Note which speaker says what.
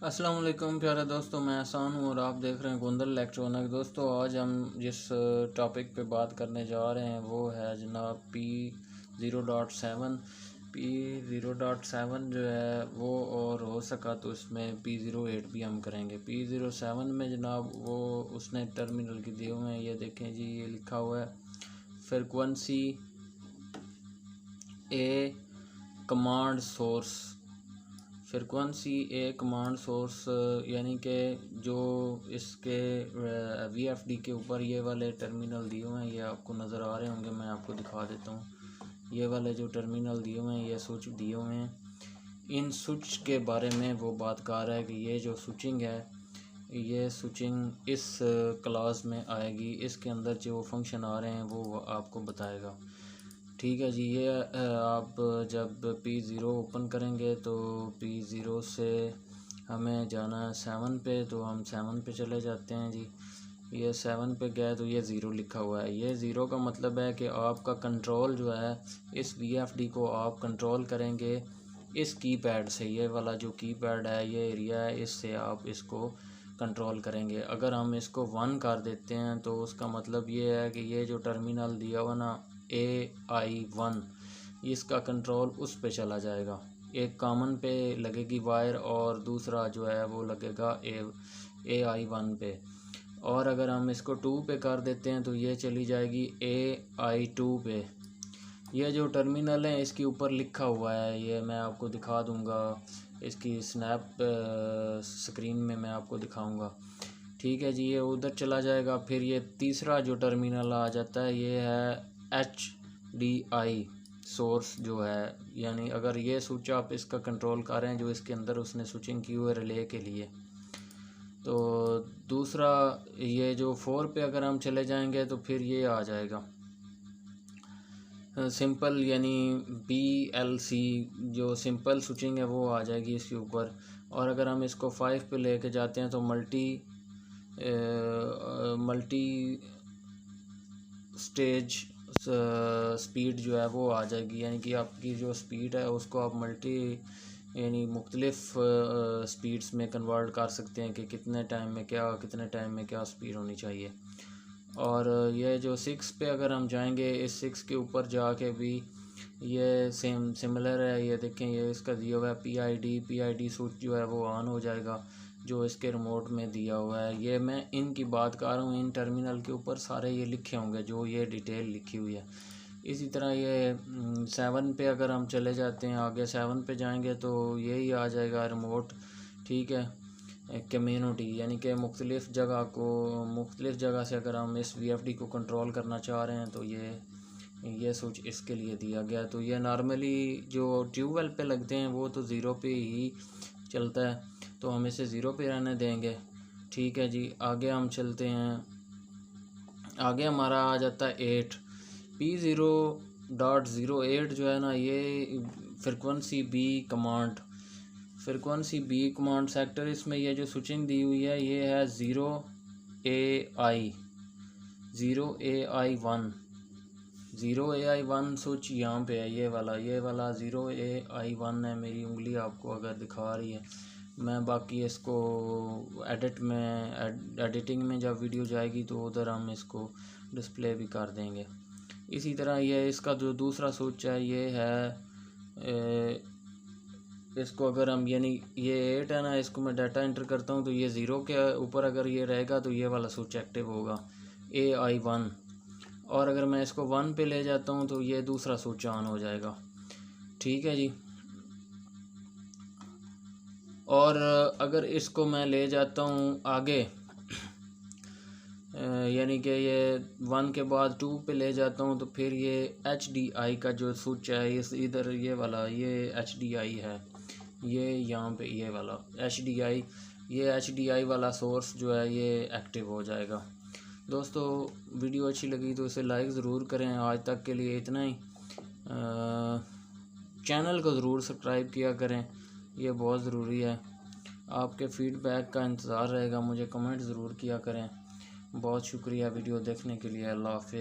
Speaker 1: अस्सलाम वालेकुम प्यारे दोस्तों, मैं एहसान हूँ और आप देख रहे हैं गोंदल इलेक्ट्रॉनिक। दोस्तों, आज हम जिस टॉपिक पे बात करने जा रहे हैं वो है जनाब P0.7। P0.7 जो है वो, और हो सका तो इसमें P08 भी हम करेंगे। P07 में जनाब वो उसने टर्मिनल की दिए हुए हैं, ये देखें जी, ये लिखा हुआ है फ्रीक्वेंसी ए कमांड सोर्स। फ्रीक्वेंसी ए कमांड सोर्स यानी कि जो इसके VFD के ऊपर ये वाले टर्मिनल दिए हुए हैं, ये आपको नज़र आ रहे होंगे, मैं आपको दिखा देता हूँ। ये वाले जो टर्मिनल दिए हुए हैं, ये स्विच दिए हुए हैं। इन स्विच के बारे में वो बात कर रहा है कि ये जो स्विचिंग है, ये स्विचिंग इस क्लास में आएगी, इसके अंदर जो फंक्शन आ रहे हैं वो आपको बताएगा। ठीक है जी। ये आप जब P0 ओपन करेंगे तो P0 से हमें जाना है 7 पे, तो हम 7 पे चले जाते हैं जी। ये 7 पे गए तो ये 0 लिखा हुआ है। ये 0 का मतलब है कि आपका कंट्रोल जो है, इस VFD को आप कंट्रोल करेंगे इस कीपैड से। ये वाला जो कीपैड है, ये एरिया है, इससे आप इसको कंट्रोल करेंगे। अगर हम इसको 1 कर देते हैं तो उसका मतलब ये है कि ये जो टर्मिनल दिया हुआ ना AI1, इसका कंट्रोल उस पे चला जाएगा। एक कॉमन पे लगेगी वायर और दूसरा जो है वो लगेगा AI1 पे। और अगर हम इसको 2 पे कर देते हैं तो ये चली जाएगी AI2 पे। ये जो टर्मिनल है इसके ऊपर लिखा हुआ है, ये मैं आपको दिखा दूंगा, इसकी स्नैप स्क्रीन में मैं आपको दिखाऊंगा। ठीक है जी। ये उधर चला जाएगा। फिर ये तीसरा जो टर्मिनल आ जाता है, ये है HDI सोर्स जो है, यानी अगर ये स्विच आप इसका कंट्रोल कर रहे हैं, जो इसके अंदर उसने स्विचिंग की हुई है रिले के लिए। तो दूसरा ये जो 4 पे अगर हम चले जाएंगे तो फिर ये आ जाएगा सिंपल, यानी BLC जो सिंपल स्विचिंग है वो आ जाएगी इसके ऊपर। और अगर हम इसको 5 पे लेके जाते हैं तो मल्टी स्टेज स्पीड जो है वो आ जाएगी, यानी कि आपकी जो स्पीड है उसको आप यानी मुख्तलिफ स्पीड्स में कन्वर्ट कर सकते हैं कि कितने टाइम में क्या स्पीड होनी चाहिए। और ये जो 6 पे अगर हम जाएंगे, इस 6 के ऊपर जाके भी ये सिमिलर है। ये देखें, ये इसका दिया हुआ है PID स्विच जो है वो ऑन हो जाएगा, जो इसके रिमोट में दिया हुआ है। ये मैं इनकी बात कर रहा हूँ, इन टर्मिनल के ऊपर सारे ये लिखे होंगे जो ये डिटेल लिखी हुई है। इसी तरह ये 7 पे अगर हम चले जाते हैं, आगे 7 पे जाएंगे तो यही आ जाएगा रिमोट। ठीक है, कम्युनिटी, यानी कि मुख्तलिफ़ जगह से अगर हम इस VFD को कंट्रोल करना चाह रहे हैं तो ये स्विच इसके लिए दिया गया। तो ये नॉर्मली जो ट्यूबवेल पे लगते हैं वो तो 0 पे ही चलता है, तो हम इसे 0 पे रहने देंगे। ठीक है जी। आगे हम चलते हैं। आगे हमारा आ जाता है 8। P0.08 जो है ना, ये फ्रिक्वेंसी बी कमांड सेक्टर। इसमें ये जो स्विचिंग दी हुई है ये है 0AI1 स्विच यहाँ पे है। ये वाला 0AI1 है। मेरी उंगली आपको अगर दिखा रही है, मैं बाकी इसको एडिटिंग में जब वीडियो जाएगी तो उधर हम इसको डिस्प्ले भी कर देंगे। इसी तरह ये इसका जो दूसरा स्विच है ये है इसको अगर हम, यानी ये 8 है ना, इसको मैं डाटा एंटर करता हूँ तो ये 0 के ऊपर अगर ये रहेगा तो ये वाला स्विच एक्टिव होगा, AI1। और अगर मैं इसको 1 पे ले जाता हूँ तो ये दूसरा स्विच ऑन हो जाएगा। ठीक है जी। और अगर इसको मैं ले जाता हूँ आगे, यानी कि ये 1 के बाद 2 पे ले जाता हूँ तो फिर ये HDI का जो स्विच है, इस इधर ये वाला, ये HDI है, ये यहाँ पे ये वाला HDI वाला सोर्स जो है ये एक्टिव हो जाएगा। दोस्तों, वीडियो अच्छी लगी तो इसे लाइक ज़रूर करें। आज तक के लिए इतना ही। चैनल को ज़रूर सब्सक्राइब किया करें, ये बहुत ज़रूरी है। आपके फ़ीडबैक का इंतज़ार रहेगा, मुझे कमेंट ज़रूर किया करें। बहुत शुक्रिया वीडियो देखने के लिए। अल्लाह हाफ़िज़।